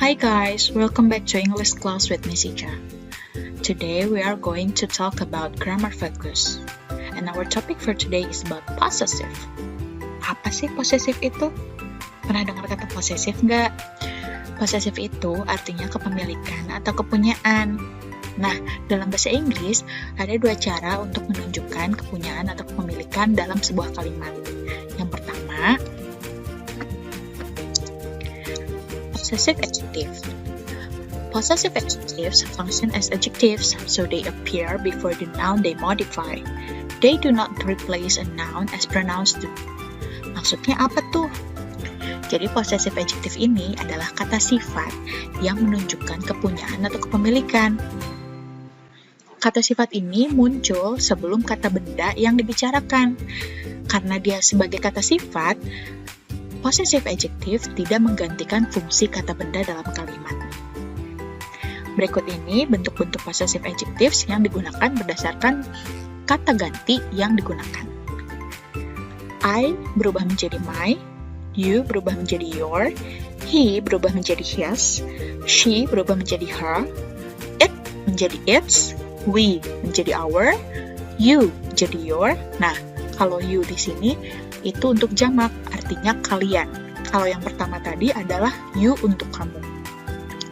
Hi guys, welcome back to English class with Miss Ica. Today we are going to talk about grammar focus. And our topic for today is about possessive. Apa sih possessive itu? Pernah dengar kata possessive nggak? Possessive itu artinya kepemilikan atau kepunyaan. Nah, dalam bahasa Inggris ada dua cara untuk menunjukkan kepunyaan atau kepemilikan dalam sebuah kalimat. Yang pertama, possessive adjective. Possessive adjectives function as adjectives, so they appear before the noun they modify. They do not replace a noun as pronouns do. Maksudnya apa tuh? Jadi possessive adjective ini adalah kata sifat yang menunjukkan kepunyaan atau kepemilikan. Kata sifat ini muncul sebelum kata benda yang dibicarakan. Karena dia sebagai kata sifat, possessive adjective tidak menggantikan fungsi kata benda dalam kalimat. Berikut ini bentuk-bentuk possessive adjectives yang digunakan berdasarkan kata ganti yang digunakan. I berubah menjadi my, you berubah menjadi your, he berubah menjadi his, she berubah menjadi her, it menjadi its, we menjadi our, you menjadi your. Nah, kalau you di sini itu untuk jamak, artinya kalian. Kalau yang pertama tadi adalah you untuk kamu.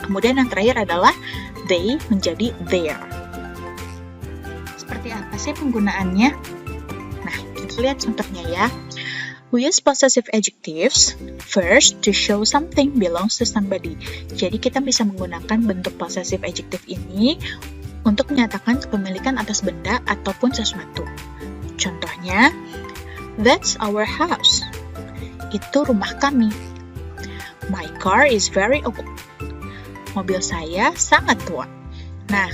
Kemudian yang terakhir adalah they menjadi their. Seperti apa sih penggunaannya? Nah, kita lihat contohnya ya. We use possessive adjectives first to show something belongs to somebody. Jadi kita bisa menggunakan bentuk possessive adjective ini untuk menyatakan kepemilikan atas benda ataupun sesuatu. Contohnya, that's our house. Itu rumah kami. My car is very old. Mobil saya sangat tua. Nah,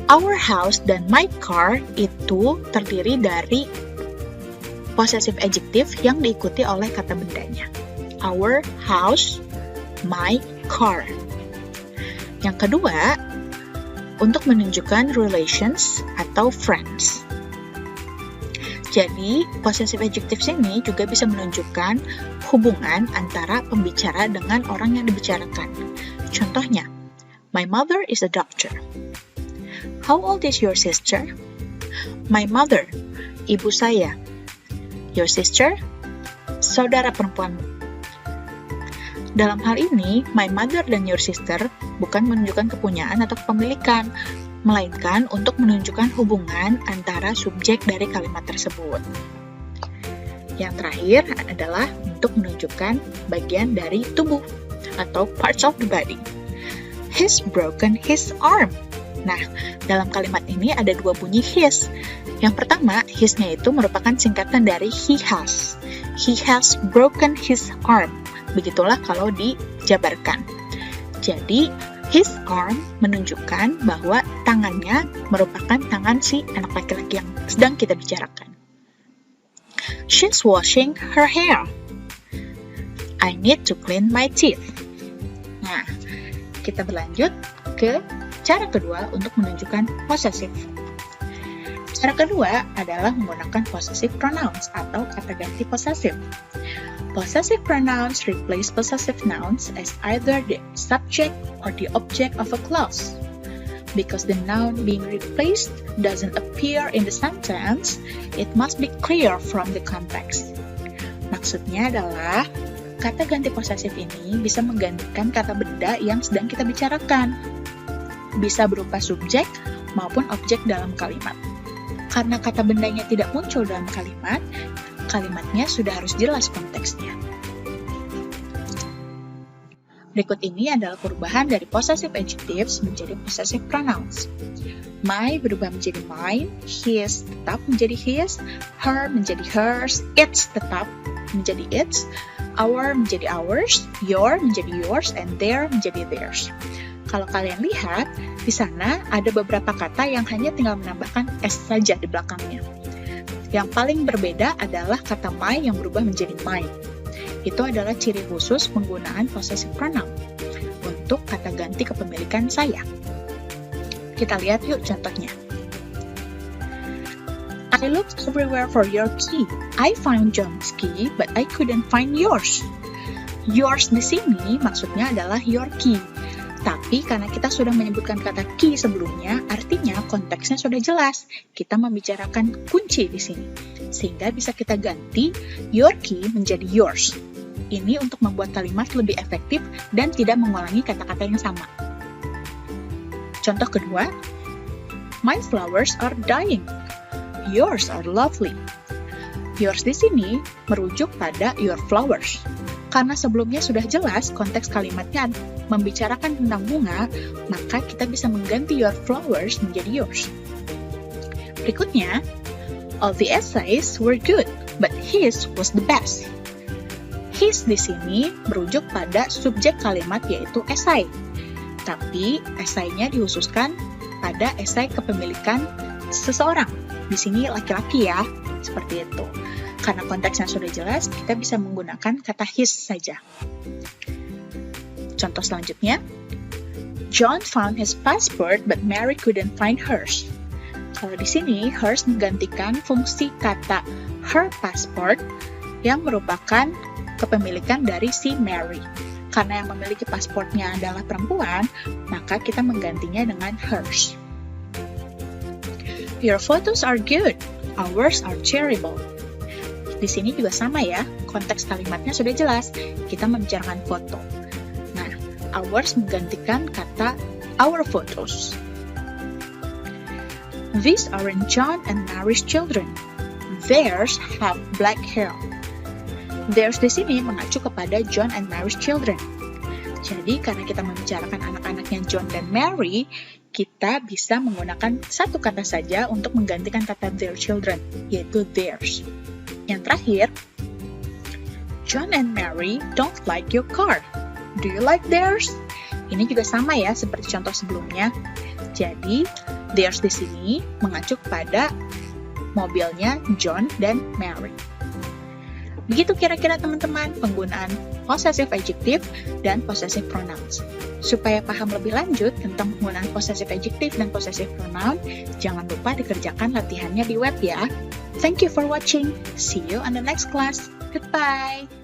our house dan my car itu terdiri dari possessive adjective yang diikuti oleh kata bendanya. Our house, my car. Yang kedua, untuk menunjukkan relations atau friends. Jadi, possessive adjectives ini juga bisa menunjukkan hubungan antara pembicara dengan orang yang dibicarakan. Contohnya, my mother is a doctor. How old is your sister? My mother, ibu saya. Your sister, saudara perempuanmu. Dalam hal ini, my mother dan your sister bukan menunjukkan kepunyaan atau kepemilikan, melainkan untuk menunjukkan hubungan antara subjek dari kalimat tersebut. Yang terakhir adalah untuk menunjukkan bagian dari tubuh atau parts of the body. He's broken his arm. Nah, dalam kalimat ini ada dua bunyi his. Yang pertama, his-nya itu merupakan singkatan dari he has. He has broken his arm. Begitulah kalau dijabarkan. Jadi, his arm menunjukkan bahwa tangannya merupakan tangan si anak laki-laki yang sedang kita bicarakan. She's washing her hair. I need to clean my teeth. Nah, kita berlanjut ke cara kedua untuk menunjukkan possessive. Cara kedua adalah menggunakan possessive pronouns atau kata ganti possessive. Possessive pronouns replace possessive nouns as either the subject or the object of a clause. Because the noun being replaced doesn't appear in the sentence, it must be clear from the context. Maksudnya adalah, kata ganti possessive ini bisa menggantikan kata benda yang sedang kita bicarakan. Bisa berupa subjek maupun objek dalam kalimat. Karena kata bendanya tidak muncul dalam kalimat, kalimatnya sudah harus jelas konteksnya. Berikut ini adalah perubahan dari possessive adjectives menjadi possessive pronouns. My berubah menjadi mine, his tetap menjadi his, her menjadi hers, its tetap menjadi its, our menjadi ours, your menjadi yours, and their menjadi theirs. Kalau kalian lihat, di sana ada beberapa kata yang hanya tinggal menambahkan s saja di belakangnya. Yang paling berbeda adalah kata my yang berubah menjadi mine. Itu adalah ciri khusus penggunaan possessive pronoun untuk kata ganti kepemilikan saya. Kita lihat yuk contohnya. I looked everywhere for your key. I found John's key, but I couldn't find yours. Yours di sini maksudnya adalah your key. Tapi karena kita sudah menyebutkan kata key sebelumnya, artinya konteksnya sudah jelas. Kita membicarakan kunci di sini. Sehingga bisa kita ganti your key menjadi yours. Ini untuk membuat kalimat lebih efektif dan tidak mengulangi kata-kata yang sama. Contoh kedua, my flowers are dying. Yours are lovely. Yours di sini merujuk pada your flowers. Karena sebelumnya sudah jelas konteks kalimatnya membicarakan tentang bunga, maka kita bisa mengganti your flowers menjadi yours. Berikutnya, all the essays were good, but his was the best. His di sini merujuk pada subjek kalimat yaitu esai. Tapi esainya dikhususkan pada esai kepemilikan seseorang. Di sini laki-laki ya, seperti itu. Karena konteksnya sudah jelas, kita bisa menggunakan kata his saja. Contoh selanjutnya, John found his passport but Mary couldn't find hers. Kalau di sini, hers menggantikan fungsi kata her passport yang merupakan kepemilikan dari si Mary. Karena yang memiliki pasportnya adalah perempuan, maka kita menggantinya dengan hers. Your photos are good, ours are terrible. Di sini juga sama ya, konteks kalimatnya sudah jelas. Kita membicarakan foto. Nah, ours menggantikan kata our photos. These aren't John and Mary's children. Theirs have black hair. Theirs di sini mengacu kepada John and Mary's children. Jadi, karena kita membicarakan anak-anaknya John dan Mary, kita bisa menggunakan satu kata saja untuk menggantikan kata their children, yaitu theirs. Yang terakhir, John and Mary don't like your car. Do you like theirs? Ini juga sama ya, seperti contoh sebelumnya. Jadi, theirs di sini mengacu pada mobilnya John dan Mary. Begitu kira-kira teman-teman penggunaan possessive adjective dan possessive pronouns. Supaya paham lebih lanjut tentang penggunaan possessive adjective dan possessive pronoun, jangan lupa dikerjakan latihannya di web ya. Thank you for watching. See you on the next class. Goodbye.